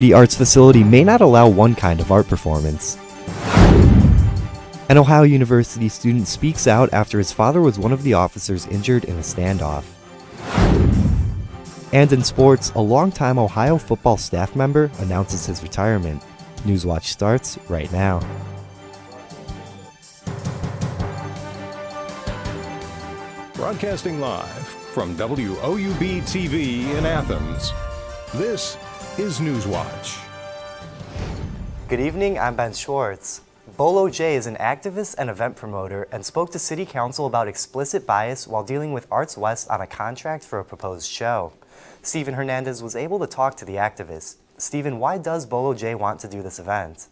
The arts facility may not allow one kind of art performance. An Ohio University student speaks out after his father was one of the officers injured in a standoff. And in sports, a longtime Ohio football staff member announces his retirement. Newswatch starts right now. Broadcasting live from WOUB TV in Athens, this is Newswatch. Good evening, I'm Ben Schwartz. Bolo J is an activist and event promoter and spoke to City Council about explicit bias while dealing with Arts West on a contract for a proposed show. Stephen Hernandez was able to talk to the activist. Stephen, why does Bolo J want to do this event?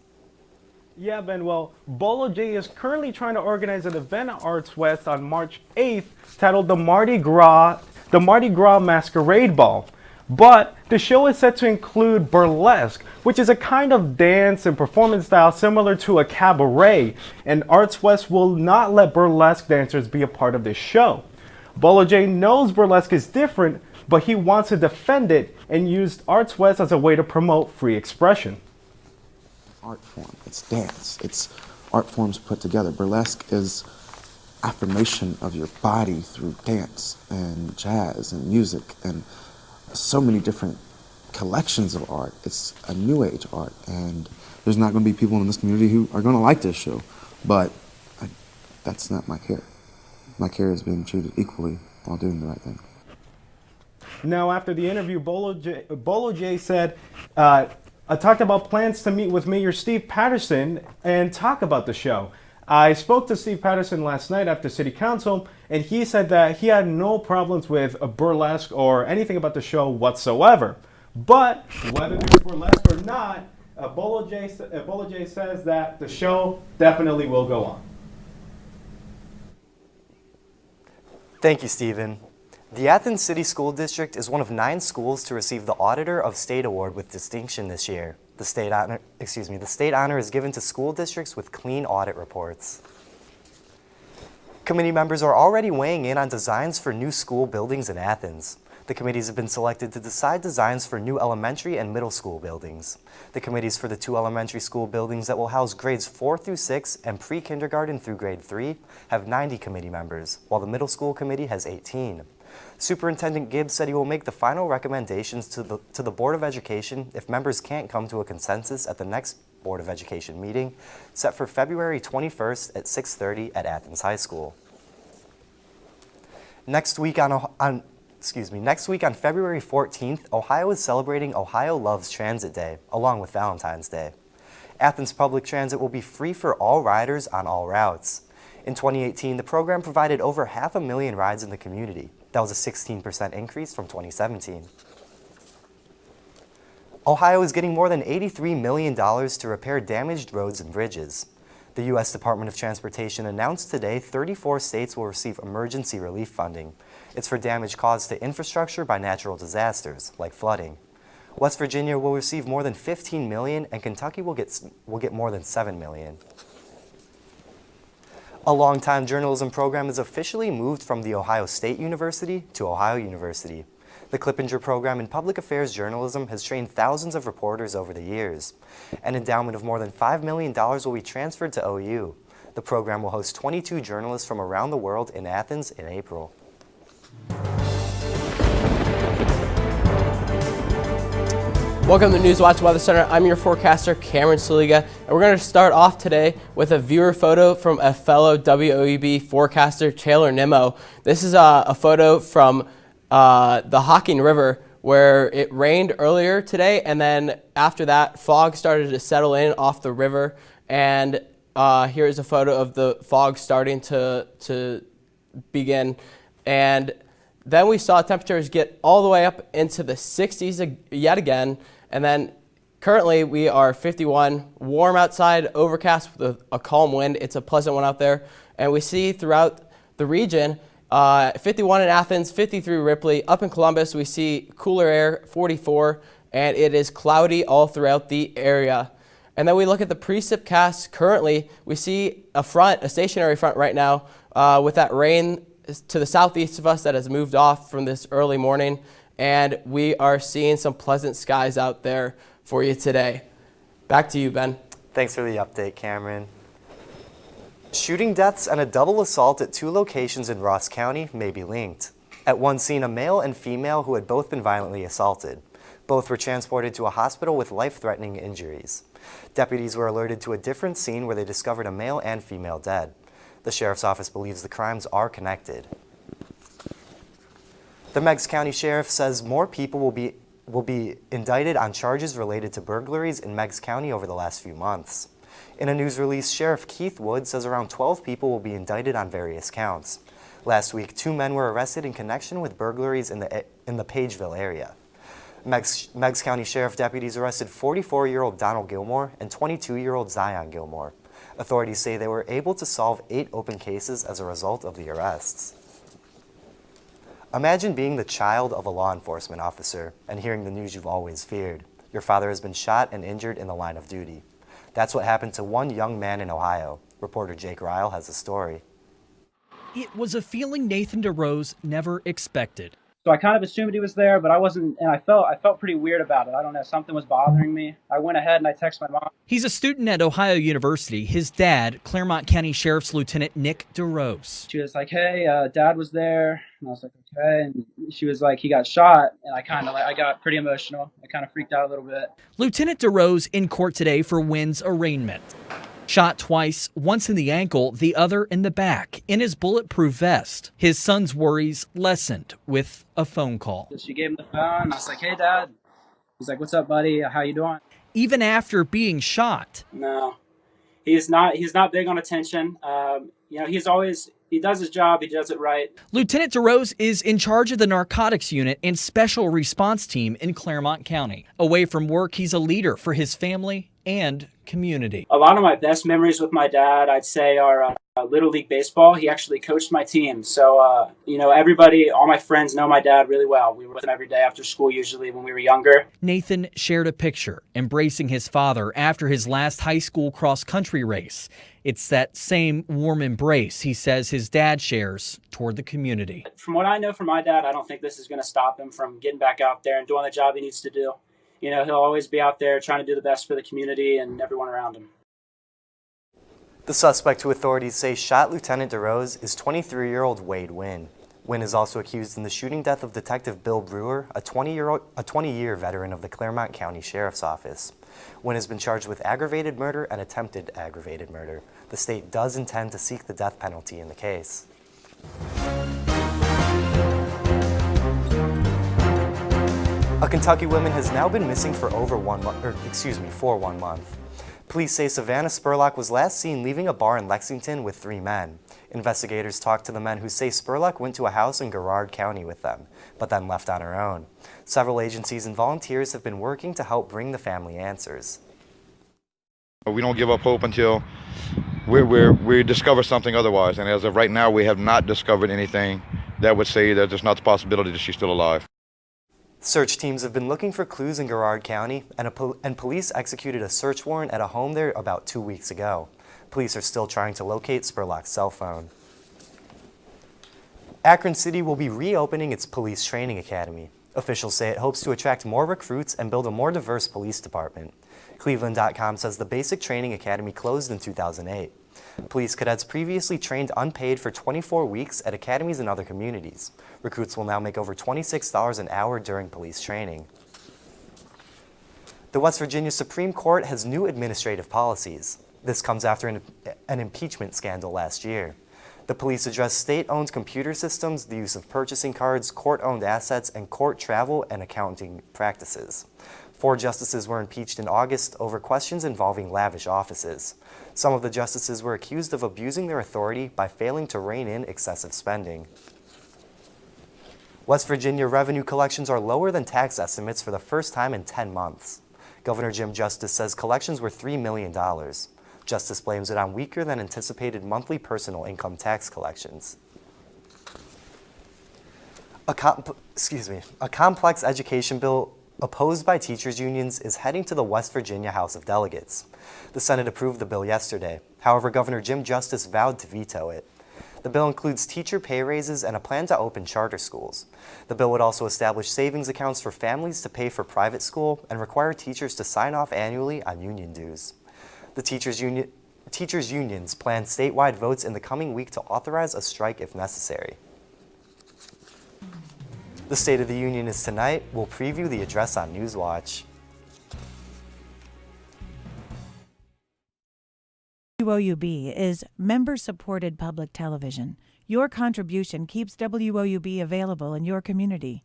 Yeah, Ben, well, Bolo J is currently trying to organize an event at Arts West on March 8th titled the Mardi Gras Masquerade Ball. But the show is set to include burlesque, which is a kind of dance and performance style similar to a cabaret, and Arts West will not let burlesque dancers be a part of this show. Bolo J knows burlesque is different, but he wants to defend it and used Arts West as a way to promote free expression. Art form, it's dance, it's art forms put together. Burlesque is affirmation of your body through dance and jazz and music and so many different collections of art. It's a new age art, and there's not going to be people in this community who are going to like this show, but that's not my care. My care is being treated equally while doing the right thing. Now, after the interview, Bolo J said, I talked about plans to meet with Mayor Steve Patterson and talk about the show. I spoke to Steve Patterson last night after City Council, and he said that he had no problems with a burlesque or anything about the show whatsoever. But whether there's burlesque or not, Bolo J says that the show definitely will go on. Thank you, Stephen. The Athens City School District is one of 9 schools to receive the Auditor of State Award with distinction this year. The state honor is given to school districts with clean audit reports. Committee members are already weighing in on designs for new school buildings in Athens. The committees have been selected to decide designs for new elementary and middle school buildings. The committees for the 2 elementary school buildings that will house grades 4 through 6 and pre-kindergarten through grade 3 have 90 committee members, while the middle school committee has 18. Superintendent Gibbs said he will make the final recommendations to the Board of Education if members can't come to a consensus at the next Board of Education meeting, set for February 21st at 6:30 at Athens High School. Next week on February 14th, Ohio is celebrating Ohio Loves Transit Day, along with Valentine's Day. Athens Public Transit will be free for all riders on all routes. In 2018, the program provided over 500,000 rides in the community. That was a 16% increase from 2017. Ohio is getting more than $83 million to repair damaged roads and bridges. The U.S. Department of Transportation announced today 34 states will receive emergency relief funding. It's for damage caused to infrastructure by natural disasters, like flooding. West Virginia will receive more than $15 million, and Kentucky will get more than $7 million. A long-time journalism program is officially moved from The Ohio State University to Ohio University. The Clippinger program in public affairs journalism has trained thousands of reporters over the years. An endowment of more than $5 million will be transferred to OU. The program will host 22 journalists from around the world in Athens in April. Welcome to Newswatch Weather Center. I'm your forecaster, Cameron Saliga, and we're going to start off today with a viewer photo from a fellow WOUB forecaster, Taylor Nimmo. This is a photo from the Hocking River, where it rained earlier today, and then after that, fog started to settle in off the river, and here's a photo of the fog starting to begin, and then we saw temperatures get all the way up into the 60s yet again. And then currently we are 51, warm outside, overcast with a calm wind. It's a pleasant one out there. And we see throughout the region, 51 in Athens, 53 Ripley. Up in Columbus, we see cooler air, 44, and it is cloudy all throughout the area. And then we look at the precipcast. Currently, we see a stationary front right now with that rain to the southeast of us that has moved off from this early morning. And we are seeing some pleasant skies out there for you today. Back to you, Ben. Thanks for the update, Cameron. Shooting deaths and a double assault at 2 locations in Ross County may be linked. At one scene, a male and female who had both been violently assaulted. Both were transported to a hospital with life-threatening injuries. Deputies were alerted to a different scene where they discovered a male and female dead. The sheriff's office believes the crimes are connected. The Meigs County Sheriff says more people will be indicted on charges related to burglaries in Meigs County over the last few months. In a news release, Sheriff Keith Wood says around 12 people will be indicted on various counts. Last week, 2 men were arrested in connection with burglaries in the Pageville area. Meigs County Sheriff deputies arrested 44-year-old Donald Gilmore and 22-year-old Zion Gilmore. Authorities say they were able to solve 8 open cases as a result of the arrests. Imagine being the child of a law enforcement officer and hearing the news you've always feared. Your father has been shot and injured in the line of duty. That's what happened to one young man in Ohio. Reporter Jake Ryle has a story. It was a feeling Nathan DeRose never expected. So I kind of assumed he was there, but I wasn't, and I felt pretty weird about it. I don't know, something was bothering me. I went ahead and I texted my mom. He's a student at Ohio University. His dad, Claremont County Sheriff's Lieutenant Nick DeRose. She was like, hey, Dad was there. And I was like, okay. And she was like, he got shot. And I got pretty emotional. I kind of freaked out a little bit. Lieutenant DeRose in court today for Wynn's arraignment. Shot twice, once in the ankle, the other in the back, in his bulletproof vest. His son's worries lessened with a phone call. So she gave him the phone. I was like, hey, Dad. He's like, what's up, buddy? How you doing? Even after being shot. No, he's not big on attention. He does his job. He does it right. Lieutenant DeRose is in charge of the narcotics unit and special response team in Claremont County. Away from work, he's a leader for his family and community. A lot of my best memories with my dad, I'd say, are Little League Baseball. He actually coached my team. So, all my friends know my dad really well. We were with him every day after school, usually when we were younger. Nathan shared a picture embracing his father after his last high school cross-country race. It's that same warm embrace he says his dad shares toward the community. From what I know from my dad, I don't think this is going to stop him from getting back out there and doing the job he needs to do. You know, he'll always be out there trying to do the best for the community and everyone around him. The suspect who authorities say shot Lieutenant DeRose is 23-year-old Wade Wynn. Wynn is also accused in the shooting death of Detective Bill Brewer, a 20-year veteran of the Claremont County Sheriff's Office. Wynn has been charged with aggravated murder and attempted aggravated murder. The state does intend to seek the death penalty in the case. A Kentucky woman has now been missing for for 1 month. Police say Savannah Spurlock was last seen leaving a bar in Lexington with 3 men. Investigators talked to the men who say Spurlock went to a house in Garrard County with them, but then left on her own. Several agencies and volunteers have been working to help bring the family answers. We don't give up hope until we discover something otherwise, and as of right now, we have not discovered anything that would say that there's not the possibility that she's still alive. Search teams have been looking for clues in Garrard County, and police executed a search warrant at a home there about 2 weeks ago. Police are still trying to locate Spurlock's cell phone. Akron City will be reopening its police training academy. Officials say it hopes to attract more recruits and build a more diverse police department. Cleveland.com says the basic training academy closed in 2008. Police cadets previously trained unpaid for 24 weeks at academies in other communities. Recruits will now make over $26 an hour during police training. The West Virginia Supreme Court has new administrative policies. This comes after an impeachment scandal last year. The police addressed state-owned computer systems, the use of purchasing cards, court-owned assets, and court travel and accounting practices. 4 justices were impeached in August over questions involving lavish offices. Some of the justices were accused of abusing their authority by failing to rein in excessive spending. West Virginia revenue collections are lower than tax estimates for the first time in 10 months. Governor Jim Justice says collections were $3 million. Justice blames it on weaker than anticipated monthly personal income tax collections. A complex education bill opposed by teachers' unions is heading to the West Virginia House of Delegates. The Senate approved the bill yesterday. However, Governor Jim Justice vowed to veto it. The bill includes teacher pay raises and a plan to open charter schools. The bill would also establish savings accounts for families to pay for private school and require teachers to sign off annually on union dues. The teachers' unions plan statewide votes in the coming week to authorize a strike if necessary. The State of the Union is tonight. We'll preview the address on Newswatch. WOUB is member-supported public television. Your contribution keeps WOUB available in your community.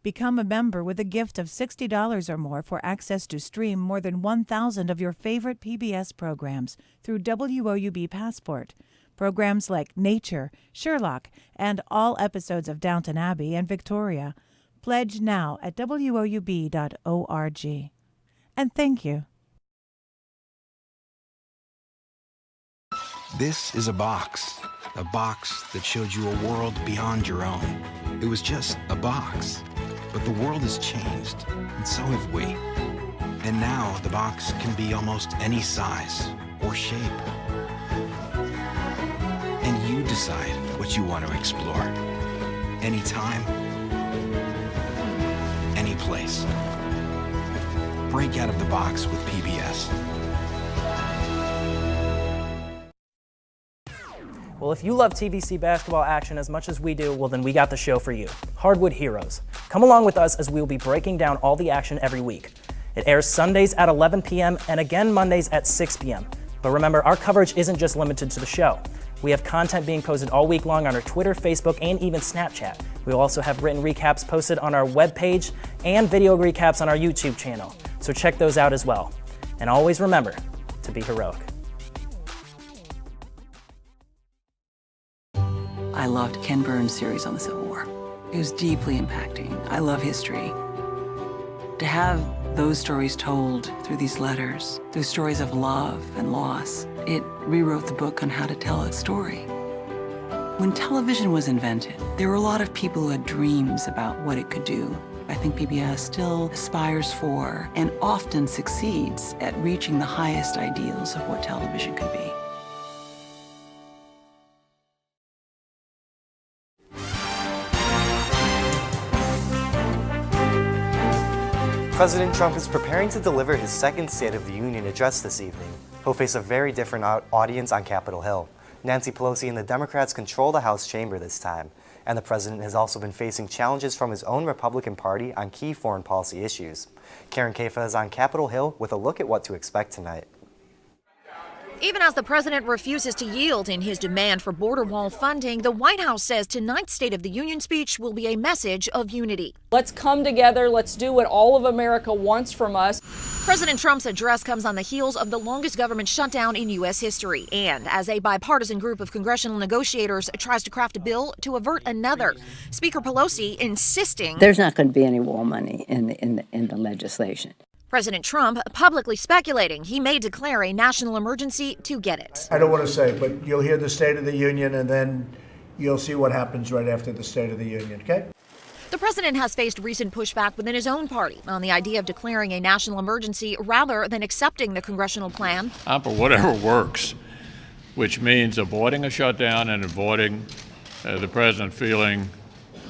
Become a member with a gift of $60 or more for access to stream more than 1,000 of your favorite PBS programs through WOUB Passport. Programs like Nature, Sherlock, and all episodes of Downton Abbey and Victoria. Pledge now at woub.org. And thank you. This is a box that showed you a world beyond your own. It was just a box, but the world has changed, and so have we. And now the box can be almost any size or shape. And you decide what you want to explore. Anytime, any place. Break out of the box with PBS. Well, if you love TVC basketball action as much as we do, well then we got the show for you, Hardwood Heroes. Come along with us as we will be breaking down all the action every week. It airs Sundays at 11 p.m. and again Mondays at 6 p.m. But remember, our coverage isn't just limited to the show. We have content being posted all week long on our Twitter, Facebook, and even Snapchat. We will also have written recaps posted on our webpage and video recaps on our YouTube channel. So check those out as well. And always remember to be heroic. I loved Ken Burns' series on the Civil War. It was deeply impacting. I love history. To have those stories told through these letters, through stories of love and loss, it rewrote the book on how to tell a story. When television was invented, there were a lot of people who had dreams about what it could do. I think PBS still aspires for and often succeeds at reaching the highest ideals of what television could be. President Trump is preparing to deliver his second State of the Union address this evening. He'll face a very different audience on Capitol Hill. Nancy Pelosi and the Democrats control the House chamber this time, and the president has also been facing challenges from his own Republican Party on key foreign policy issues. Karen Kafa is on Capitol Hill with a look at what to expect tonight. Even as the president refuses to yield in his demand for border wall funding, the White House says tonight's State of the Union speech will be a message of unity. Let's come together. Let's do what all of America wants from us. President Trump's address comes on the heels of the longest government shutdown in U.S. history, and as a bipartisan group of congressional negotiators tries to craft a bill to avert another. Speaker Pelosi insisting there's not going to be any wall money in the legislation. President Trump publicly speculating he may declare a national emergency to get it. I don't want to say, but you'll hear the State of the Union and then you'll see what happens right after the State of the Union, okay? The president has faced recent pushback within his own party on the idea of declaring a national emergency rather than accepting the congressional plan. I'm for whatever works, which means avoiding a shutdown and avoiding the president feeling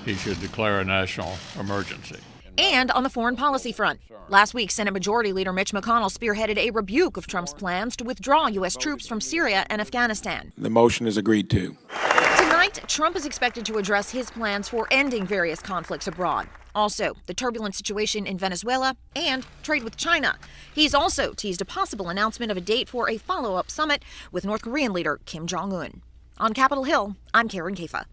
he should declare a national emergency. And on the foreign policy front, last week, Senate Majority Leader Mitch McConnell spearheaded a rebuke of Trump's plans to withdraw U.S. troops from Syria and Afghanistan. The motion is agreed to. Tonight, Trump is expected to address his plans for ending various conflicts abroad. Also, the turbulent situation in Venezuela and trade with China. He's also teased a possible announcement of a date for a follow-up summit with North Korean leader Kim Jong-un. On Capitol Hill, I'm Karen Kafa.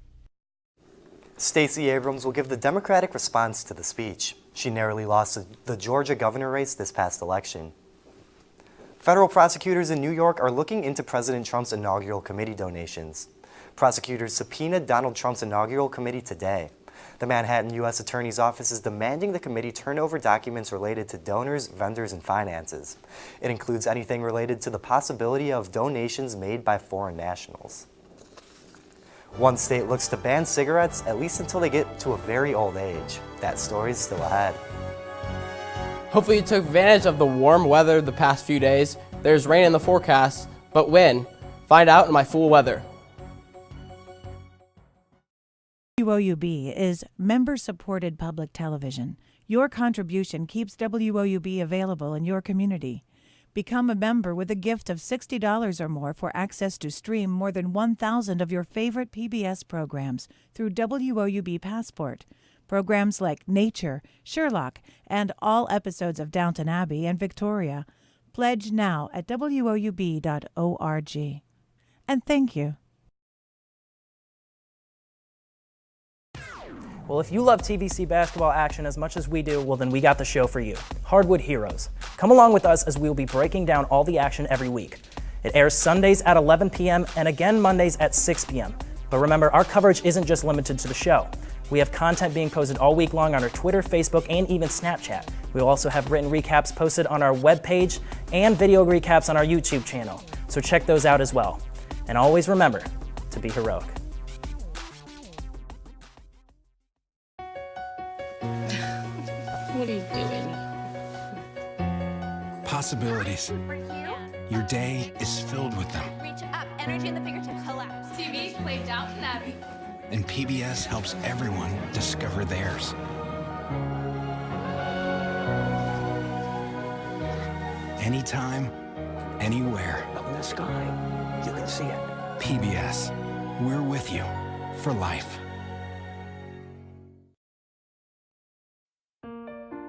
Stacey Abrams will give the Democratic response to the speech. She narrowly lost the Georgia governor race this past election. Federal prosecutors in New York are looking into President Trump's inaugural committee donations. Prosecutors subpoenaed Donald Trump's inaugural committee today. The Manhattan U.S. Attorney's Office is demanding the committee turn over documents related to donors, vendors, and finances. It includes anything related to the possibility of donations made by foreign nationals. One state looks to ban cigarettes, at least until they get to a very old age. That story's still ahead. Hopefully you took advantage of the warm weather the past few days. There's rain in the forecast, but when? Find out in my full weather. WOUB is member-supported public television. Your contribution keeps WOUB available in your community. Become a member with a gift of $60 or more for access to stream more than 1,000 of your favorite PBS programs through WOUB Passport. Programs like Nature, Sherlock, and all episodes of Downton Abbey and Victoria. Pledge now at woub.org. And thank you. Well, if you love TVC basketball action as much as we do, well, then we got the show for you. Hardwood Heroes. Come along with us as we will be breaking down all the action every week. It airs Sundays at 11 p.m. and again Mondays at 6 p.m. But remember, our coverage isn't just limited to the show. We have content being posted all week long on our Twitter, Facebook, and even Snapchat. We will also have written recaps posted on our webpage and video recaps on our YouTube channel. So check those out as well. And always remember to be heroic. What are you doing? Possibilities. Your day is filled with them. Reach up, energy in the fingertips, collapse. TV, play Downton Abbey. And PBS helps everyone discover theirs. Anytime, anywhere. Up in the sky, you can see it. PBS, we're with you for life.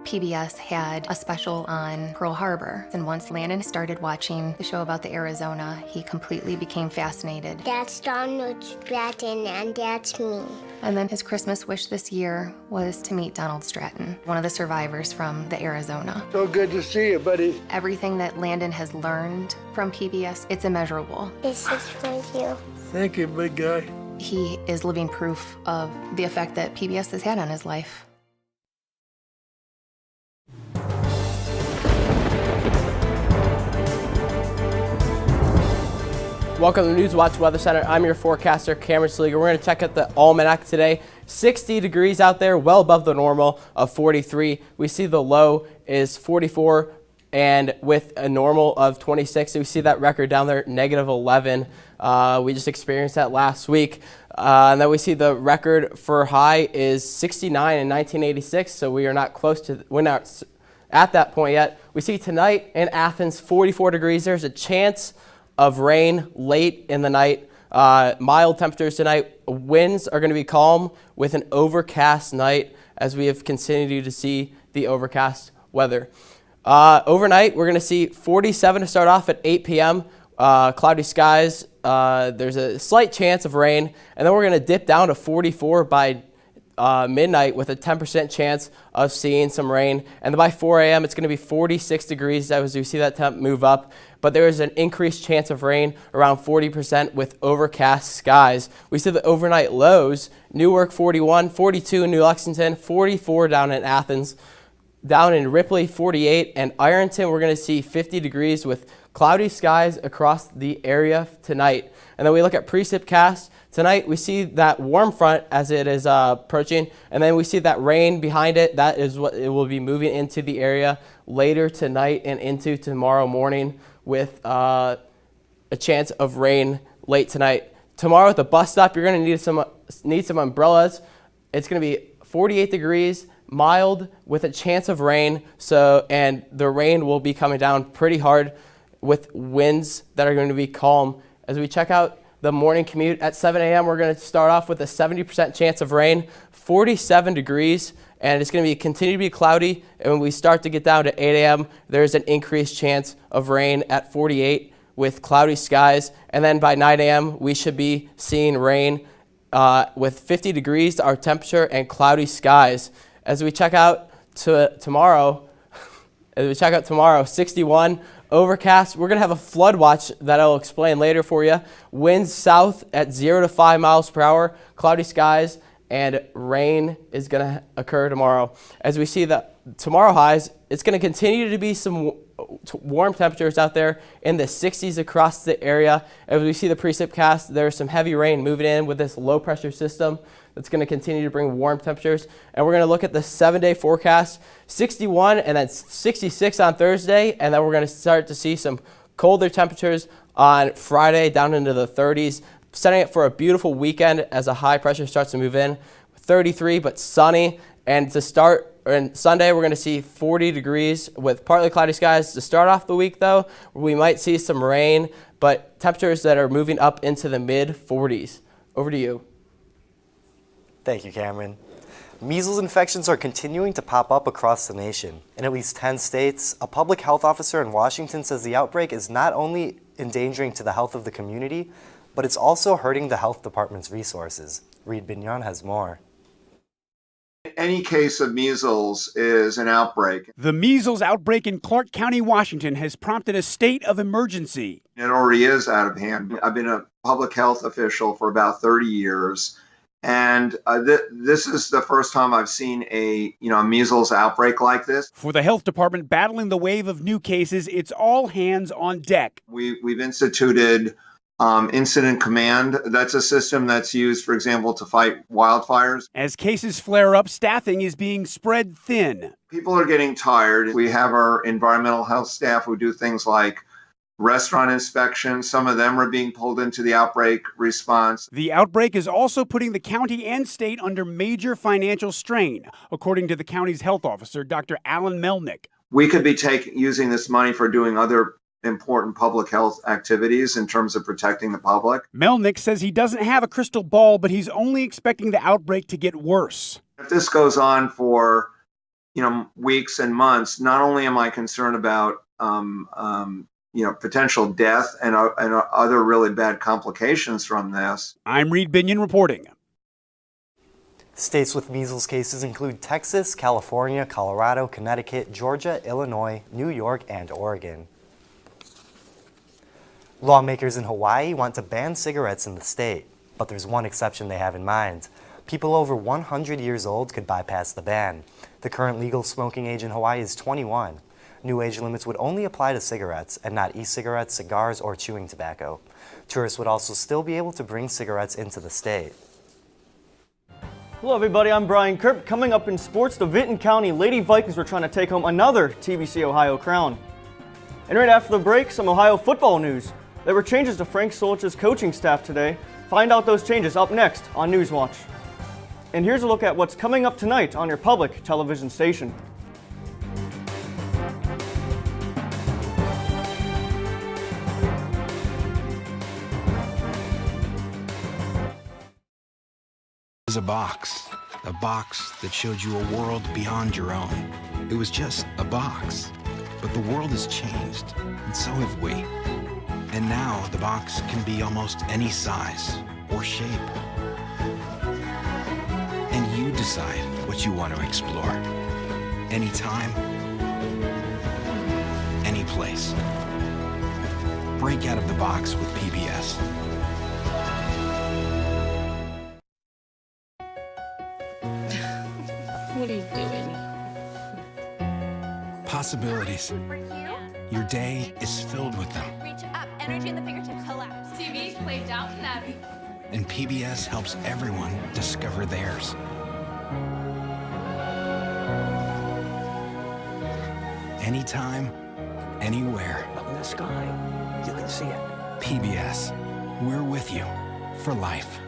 PBS had a special on Pearl Harbor, and once Landon started watching the show about the Arizona, he completely became fascinated. That's Donald Stratton, and that's me. And then his Christmas wish this year was to meet Donald Stratton, one of the survivors from the Arizona. So good to see you, buddy. Everything that Landon has learned from PBS, it's immeasurable. This is for you. Thank you, big guy. He is living proof of the effect that PBS has had on his life. Welcome to the Newswatch Weather Center. I'm your forecaster, Cameron Sleeger. We're going to check out the almanac today. 60 degrees out there, well above the normal of 43. We see the low is 44, and with a normal of 26. So we see that record down there, negative 11. We just experienced that last week. And then we see the record for high is 69 in 1986. So we are not close to, we're not at that point yet. We see tonight in Athens, 44 degrees. There's a chance of rain late in the night. Mild temperatures tonight. Winds are going to be calm with an overcast night as we have continued to see the overcast weather. Overnight, we're going to see 47 to start off at 8 p.m. Cloudy skies. There's a slight chance of rain, and then we're going to dip down to 44 by midnight with a 10% chance of seeing some rain. And then by 4 a.m. it's going to be 46 degrees as we see that temp move up. But there is an increased chance of rain around 40% with overcast skies. We see the overnight lows, Newark 41, 42 in New Lexington, 44 down in Athens, down in Ripley 48, and Ironton we're going to see 50 degrees with cloudy skies across the area tonight. And then we look at precipcast. Tonight we see that warm front as it is approaching, and then we see that rain behind it. That is what it will be moving into the area later tonight and into tomorrow morning with a chance of rain late tonight. Tomorrow at the bus stop, you're going to need some umbrellas. It's going to be 48 degrees, mild with a chance of rain. And the rain will be coming down pretty hard with winds that are going to be calm. As we check out the morning commute at 7 a.m., we're going to start off with a 70% chance of rain, 47 degrees, and it's going to continue to be cloudy. And when we start to get down to 8 a.m., there's an increased chance of rain at 48 with cloudy skies. And then by 9 a.m., we should be seeing rain with 50 degrees our temperature and cloudy skies. As we check out tomorrow, 61. Overcast. We're going to have a flood watch that I'll explain later for you. Winds south at 0 to 5 miles per hour, cloudy skies, and rain is going to occur tomorrow. As we see the tomorrow highs, it's going to continue to be some warm temperatures out there in the 60s across the area. As we see the precipcast, there's some heavy rain moving in with this low pressure system that's going to continue to bring warm temperatures. And we're going to look at the 7-day forecast, 61 and then 66 on Thursday. And then we're going to start to see some colder temperatures on Friday down into the 30s, setting up for a beautiful weekend as a high pressure starts to move in 33, but sunny. And to start, and Sunday, we're going to see 40 degrees with partly cloudy skies. To start off the week, though, we might see some rain, but temperatures that are moving up into the mid-40s. Over to you. Thank you, Cameron. Measles infections are continuing to pop up across the nation. In at least 10 states, a public health officer in Washington says the outbreak is not only endangering to the health of the community, but it's also hurting the health department's resources. Reed Bignon has more. Any case of measles is an outbreak. The measles outbreak in Clark County, Washington has prompted a state of emergency. It already is out of hand. I've been a public health official for about 30 years. And this is the first time I've seen a measles outbreak like this. For the health department battling the wave of new cases, it's all hands on deck. We've instituted incident command. That's a system that's used, for example, to fight wildfires. As cases flare up, staffing is being spread thin. People are getting tired. We have our environmental health staff who do things like restaurant inspections. Some of them are being pulled into the outbreak response. The outbreak is also putting the county and state under major financial strain, according to the county's health officer, Dr. Alan Melnick. We could be using this money for doing other important public health activities in terms of protecting the public. Melnick says he doesn't have a crystal ball, but he's only expecting the outbreak to get worse. If this goes on for, weeks and months, not only am I concerned about potential death and other really bad complications from this. I'm Reed Binion reporting. States with measles cases include Texas, California, Colorado, Connecticut, Georgia, Illinois, New York, and Oregon. Lawmakers in Hawaii want to ban cigarettes in the state, but there's one exception they have in mind. People over 100 years old could bypass the ban. The current legal smoking age in Hawaii is 21. New age limits would only apply to cigarettes and not e-cigarettes, cigars, or chewing tobacco. Tourists would also still be able to bring cigarettes into the state. Hello everybody, I'm Brian Kerp. Coming up in sports, the Vinton County Lady Vikings were trying to take home another TVC Ohio crown. And right after the break, some Ohio football news. There were changes to Frank Solich's coaching staff today. Find out those changes up next on Newswatch. And here's a look at what's coming up tonight on your public television station. A box that showed you a world beyond your own. It was just a box, but the world has changed, and so have we. And now the box can be almost any size or shape. And you decide what you want to explore. Anytime, any place. Break out of the box with PBS. What are you doing? Possibilities. Your day is filled with them. Reach up, energy in the fingertips, collapse. TV, play Downton Abbey. And PBS helps everyone discover theirs. Anytime, anywhere. Up in the sky, you can see it. PBS, we're with you for life.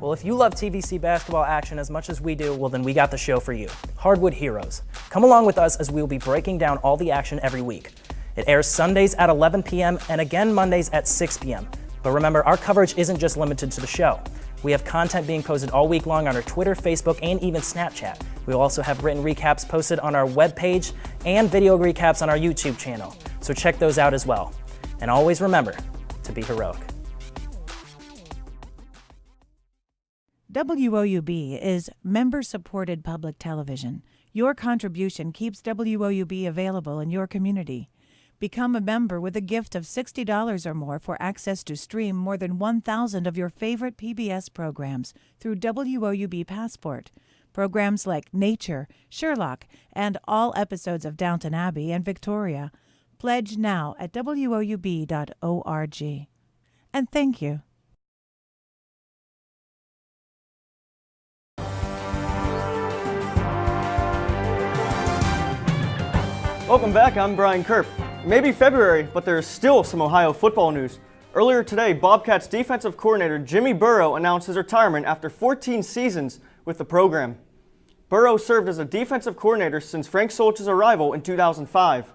Well, if you love TVC basketball action as much as we do, well then we got the show for you. Hardwood Heroes. Come along with us as we'll be breaking down all the action every week. It airs Sundays at 11 p.m. and again Mondays at 6 p.m. But remember, our coverage isn't just limited to the show. We have content being posted all week long on our Twitter, Facebook, and even Snapchat. We'll also have written recaps posted on our webpage and video recaps on our YouTube channel. So check those out as well. And always remember to be heroic. WOUB is member-supported public television. Your contribution keeps WOUB available in your community. Become a member with a gift of $60 or more for access to stream more than 1,000 of your favorite PBS programs through WOUB Passport. Programs like Nature, Sherlock, and all episodes of Downton Abbey and Victoria. Pledge now at WOUB.org. And thank you. Welcome back, I'm Brian Kerp. Maybe February, but there's still some Ohio football news. Earlier today, Bobcats defensive coordinator Jimmy Burrow announced his retirement after 14 seasons with the program. Burrow served as a defensive coordinator since Frank Solch's arrival in 2005.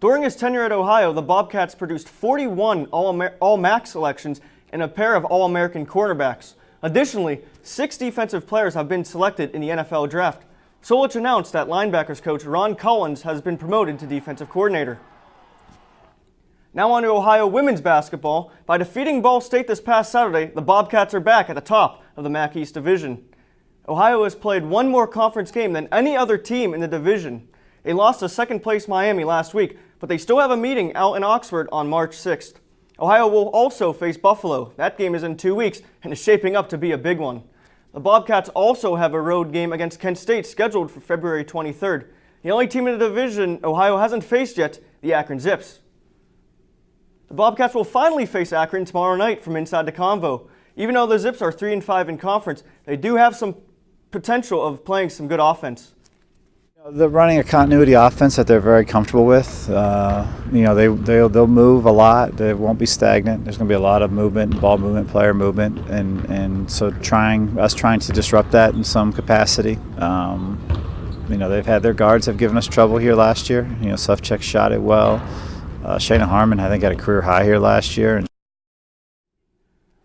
During his tenure at Ohio, the Bobcats produced 41 All-MAC selections and a pair of All-American cornerbacks. Additionally, 6 defensive players have been selected in the NFL draft. Solich announced that linebackers coach Ron Collins has been promoted to defensive coordinator. Now on to Ohio women's basketball. By defeating Ball State this past Saturday, the Bobcats are back at the top of the MAC East Division. Ohio has played one more conference game than any other team in the division. They lost to second-place Miami last week, but they still have a meeting out in Oxford on March 6th. Ohio will also face Buffalo. That game is in 2 weeks and is shaping up to be a big one. The Bobcats also have a road game against Kent State scheduled for February 23rd. The only team in the division Ohio hasn't faced yet, the Akron Zips. The Bobcats will finally face Akron tomorrow night from inside the Convo. Even though the Zips are 3-5 in conference, they do have some potential of playing some good offense. They're running a continuity offense that they're very comfortable with. They'll move a lot. They won't be stagnant. There's going to be a lot of movement, ball movement, player movement, and so trying to disrupt that in some capacity. They've had their guards have given us trouble here last year. Sufchek shot it well. Shayna Harmon, I think, had a career high here last year.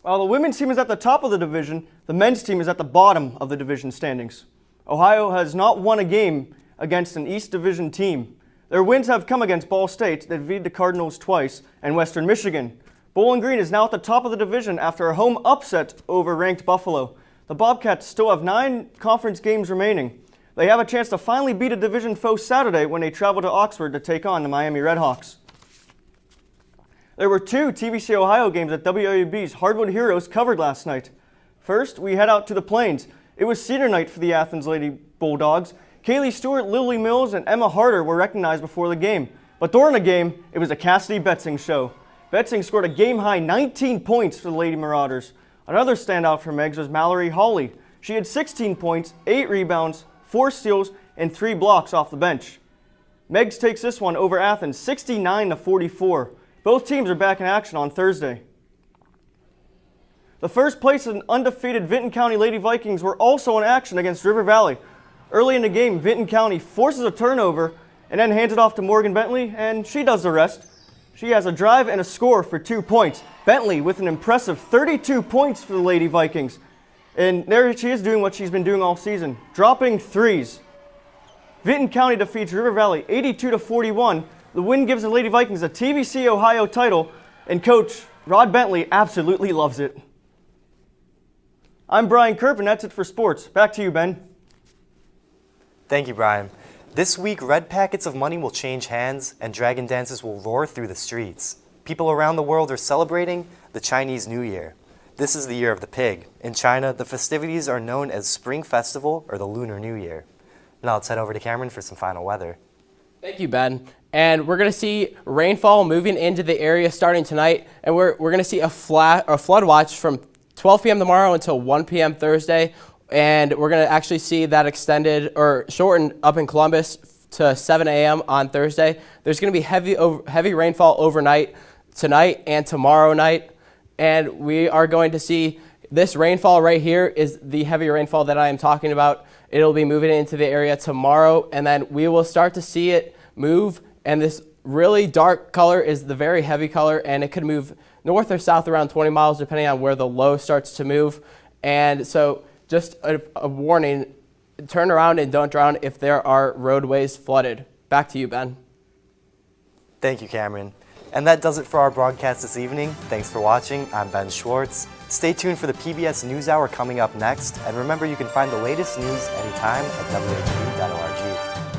While the women's team is at the top of the division, the men's team is at the bottom of the division standings. Ohio has not won a game against an East Division team. Their wins have come against Ball State, that defeated the Cardinals twice, and Western Michigan. Bowling Green is now at the top of the division after a home upset over ranked Buffalo. The Bobcats still have 9 conference games remaining. They have a chance to finally beat a division foe Saturday when they travel to Oxford to take on the Miami Redhawks. There were 2 TVC Ohio games that WOUB's Hardwood Heroes covered last night. First, we head out to the Plains. It was senior night for the Athens Lady Bulldogs. Kaylee Stewart, Lily Mills, and Emma Harder were recognized before the game. But during the game, it was a Cassidy Betzing show. Betzing scored a game-high 19 points for the Lady Marauders. Another standout for Megs was Mallory Hawley. She had 16 points, 8 rebounds, 4 steals, and 3 blocks off the bench. Megs takes this one over Athens 69-44. Both teams are back in action on Thursday. The first place and undefeated Vinton County Lady Vikings were also in action against River Valley. Early in the game, Vinton County forces a turnover and then hands it off to Morgan Bentley, and she does the rest. She has a drive and a score for 2 points. Bentley with an impressive 32 points for the Lady Vikings. And there she is doing what she's been doing all season, dropping threes. Vinton County defeats River Valley 82-41. The win gives the Lady Vikings a TVC Ohio title, and Coach Rod Bentley absolutely loves it. I'm Brian Kerp, and that's it for sports. Back to you, Ben. Thank you, Brian. This week, red packets of money will change hands, and dragon dances will roar through the streets. People around the world are celebrating the Chinese New Year. This is the year of the pig. In China, the festivities are known as Spring Festival or the Lunar New Year. Now let's head over to Cameron for some final weather. Thank you, Ben. And we're going to see rainfall moving into the area starting tonight, and we're going to see a flood watch from 12 p.m. tomorrow until 1 p.m. Thursday, and we're going to actually see that extended or shortened up in Columbus to 7 a.m. on Thursday. There's going to be heavy rainfall overnight tonight and tomorrow night, and we are going to see this rainfall right here is the heavy rainfall that I am talking about. It'll be moving into the area tomorrow, and then we will start to see it move, and this really dark color is the very heavy color, and it could move north or south around 20 miles depending on where the low starts to move. And so just a warning, turn around and don't drown if there are roadways flooded. Back to you, Ben. Thank you, Cameron. And that does it for our broadcast this evening. Thanks for watching. I'm Ben Schwartz. Stay tuned for the PBS NewsHour coming up next. And remember, you can find the latest news anytime at WHB.org.